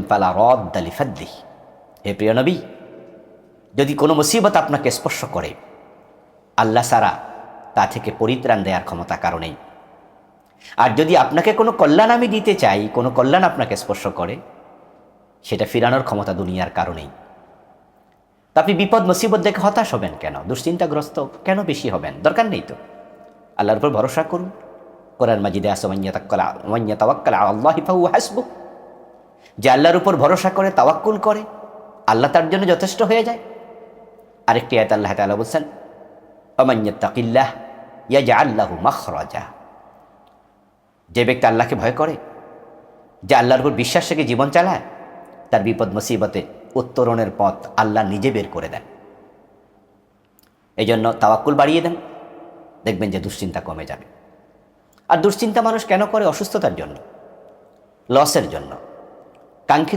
ফালা রাদ্দা লিফাদলিহি। হে প্রিয় নবী, যদি কোনো মুসিবত আপনাকে স্পর্শ করে, আল্লাহ ছাড়া তা থেকে পরিত্রাণ দেওয়ার ক্ষমতা কারো নেই। আর যদি আপনাকে কোনো কল্যাণ আমি দিতে চাই, কোনো কল্যাণ আপনাকে স্পর্শ করে, সেটা ফিরানোর ক্ষমতা দুনিয়ার কারো নেই। তা আপনি বিপদ মুসিবত দেখে হতাশ হবেন কেন? দুশ্চিন্তাগ্রস্ত কেন বেশি হবেন? দরকার নেই তো। আল্লাহর উপর ভরসা করুন। কোরআন মাজিদে আছে ওয়ান ইয়াতাওয়াক্কাল আলাল্লাহি ফাহুয়া হাসবুহ। যে আল্লাহর উপর ভরসা করে, তাওয়াক্কুল করে, আল্লাহ তার জন্য যথেষ্ট হয়ে যায়। আরেকটি আয়াত আল্লাহ তাআলা বলছেন, ওয়ামান ইয়াত্তাকিল্লাহ ইয়াজআল লাহু মাখরাজা। যে ব্যক্তি আল্লাহকে ভয় করে, যে আল্লাহর উপর বিশ্বাস রেখে জীবন চালায়, তার বিপদ মুসিবতে উত্তরণের পথ আল্লাহ নিজে বের করে দেন। এই জন্য তাওয়াক্কুল বাড়িয়ে দেন, দেখবেন যে দুশ্চিন্তা কমে যাবে। আর দুশ্চিন্তা মানুষ কেন করে? অসুস্থতার জন্য, লসের জন্য, কাঙ্ক্ষিত